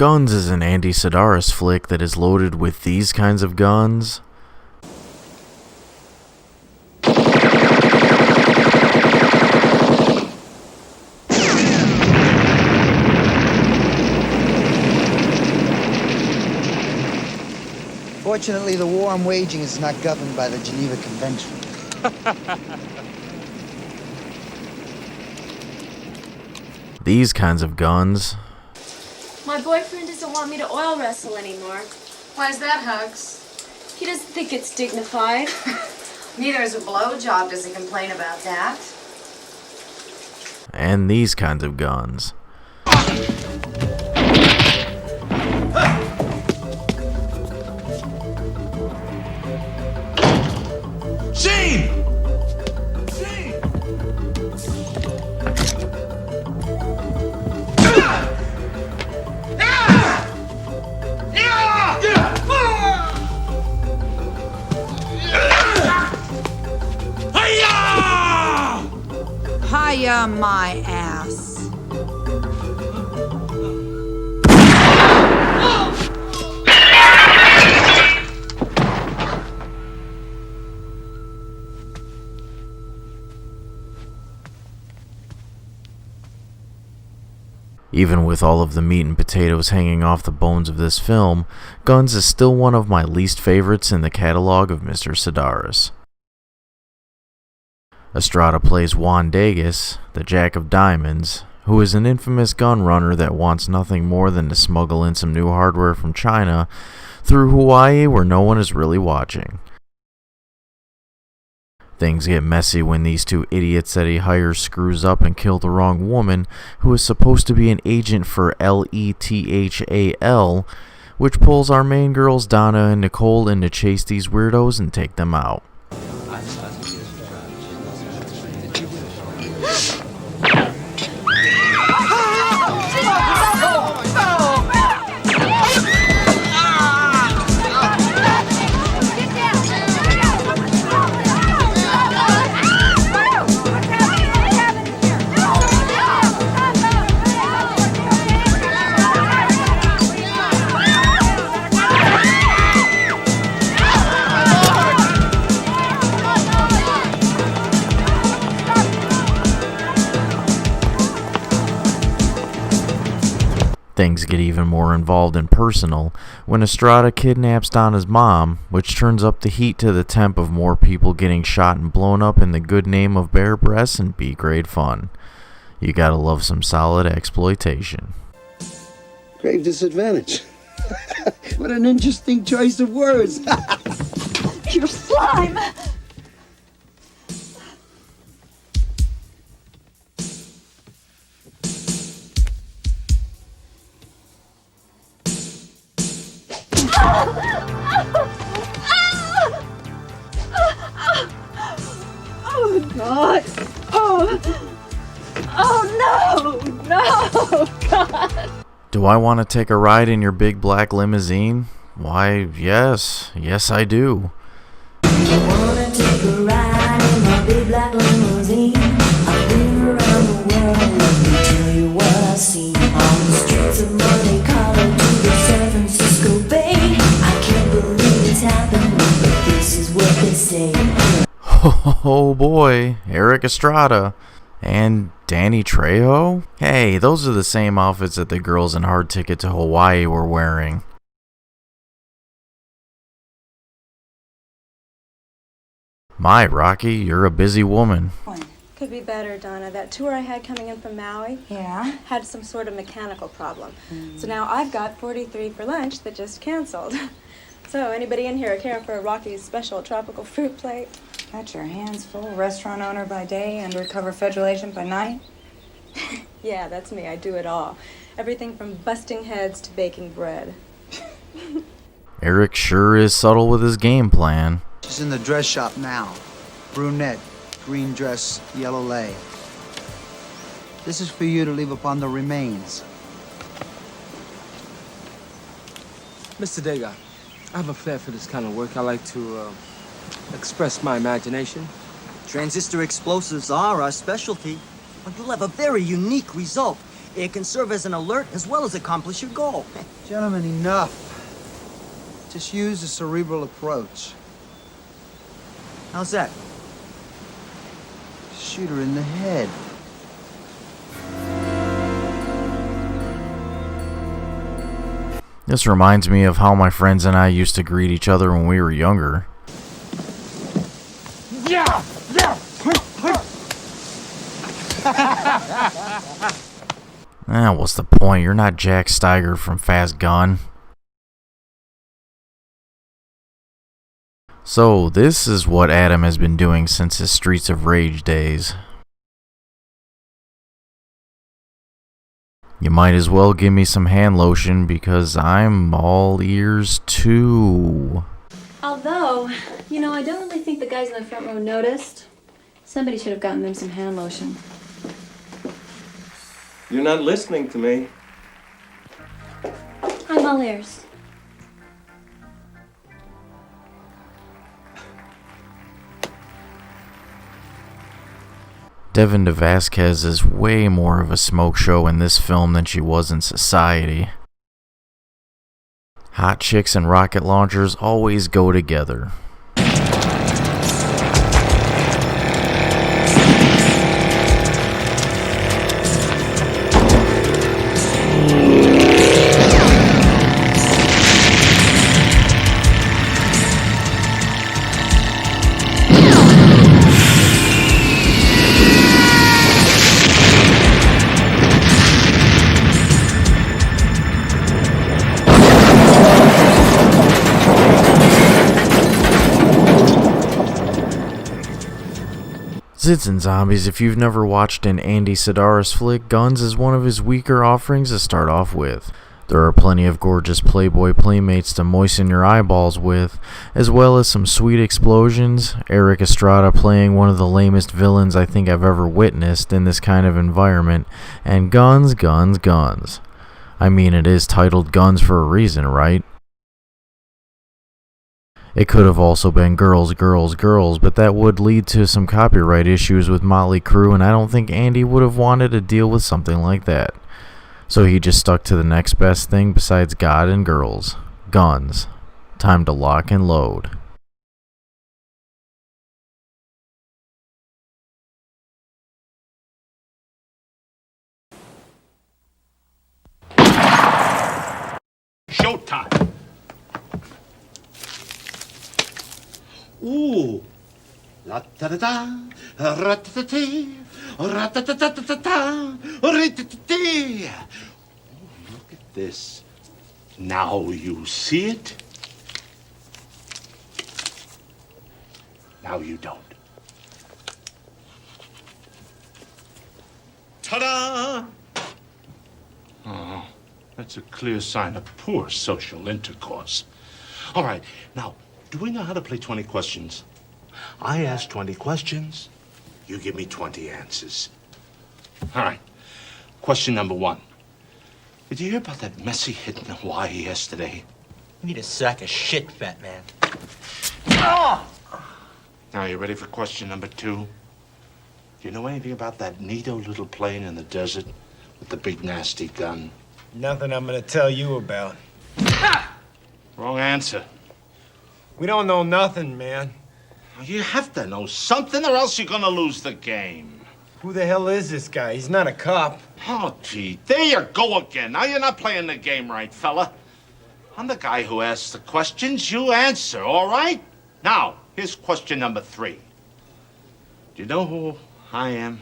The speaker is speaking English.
Guns is an Andy Sidaris flick that is loaded with these kinds of guns. Fortunately, the war I'm waging is not governed by the Geneva Convention. These kinds of guns. My boyfriend doesn't want me to oil wrestle anymore. Why is that, Hugs? He doesn't think it's dignified. Neither is a blowjob. Does he complain about that? And these kinds of guns. Shane! Hiya, my ass. Even with all of the meat and potatoes hanging off the bones of this film, Guns is still one of my least favorites in the catalog of Mr. Sidaris. Estrada plays Juan Degas, the Jack of Diamonds, who is an infamous gun runner that wants nothing more than to smuggle in some new hardware from China through Hawaii where no one is really watching. Things get messy when these two idiots that he hires screws up and kill the wrong woman who is supposed to be an agent for LETHAL, which pulls our main girls Donna and Nicole in to chase these weirdos and take them out. Things get even more involved and personal when Estrada kidnaps Donna's mom, which turns up the heat to the temp of more people getting shot and blown up in the good name of bare breasts and B-grade fun. You gotta love some solid exploitation. Grave disadvantage. What an interesting choice of words. You're slime! Oh, God. Oh, no, God. Do I want to take a ride in your big black limousine? Why, yes I do. I wanna take a ride in my big black limousine. I've been around the world, let me tell you what I've seen. On the streets of Monte Carlo to the San Francisco Bay. I can't believe it's happening, but this is what they say. Oh boy, Eric Estrada. And Danny Trejo? Hey, those are the same outfits that the girls in Hard Ticket to Hawaii were wearing. My, Rocky, you're a busy woman. Could be better, Donna. That tour I had coming in from Maui had some sort of mechanical problem. So now I've got 43 for lunch that just canceled. So anybody in here caring for Rocky's special tropical fruit plate? Got your hands full, restaurant owner by day, undercover federal agent by night? Yeah, that's me. I do it all. Everything from busting heads to baking bread. Eric sure is subtle with his game plan. She's in the dress shop now. Brunette, green dress, yellow lei. This is for you to leave upon the remains. Mr. Degas, I have a flair for this kind of work. I like to express my imagination. Transistor explosives are our specialty. But you'll have a very unique result. It can serve as an alert as well as accomplish your goal. Gentlemen, enough. Just use a cerebral approach. How's that? Shoot her in the head. This reminds me of how my friends and I used to greet each other when we were younger. Yeah! Yeah! What's the point? You're not Jack Steiger from Fast Gun. So, this is what Adam has been doing since his Streets of Rage days. You might as well give me some hand lotion because I'm all ears too. Although, I don't really think the guys in the front row noticed. Somebody should have gotten them some hand lotion. You're not listening to me. I'm all ears. Devin DeVasquez is way more of a smoke show in this film than she was in Society. Hot chicks and rocket launchers always go together. Zits and Zombies, if you've never watched an Andy Sedaris flick, Guns is one of his weaker offerings to start off with. There are plenty of gorgeous Playboy playmates to moisten your eyeballs with, as well as some sweet explosions, Eric Estrada playing one of the lamest villains I think I've ever witnessed in this kind of environment, and guns, guns, guns. I mean, it is titled Guns for a reason, right? It could have also been Girls, Girls, Girls, but that would lead to some copyright issues with Motley Crue, and I don't think Andy would have wanted to deal with something like that. So he just stuck to the next best thing besides God and girls. Guns. Time to lock and load. Showtime. Ooh. La da da da, ra ta ta tee, ra ta ta ta ta ta ta, ra ta ta tee. Look at this. Now you see it. Now you don't. Ta-da! Oh, that's a clear sign of poor social intercourse. All right, now, do we know how to play 20 questions? I ask 20 questions, you give me 20 answers. All right, question number 1. Did you hear about that messy hit in Hawaii yesterday? You need a sack of shit, fat man. Now, you ready for question number 2? Do you know anything about that neato little plane in the desert with the big nasty gun? Nothing I'm gonna tell you about. Wrong answer. We don't know nothing, man. You have to know something or else you're gonna lose the game. Who the hell is this guy? He's not a cop. Oh, gee, there you go again. Now you're not playing the game right, fella. I'm the guy who asks the questions, you answer, all right? Now, here's question number 3. Do you know who I am?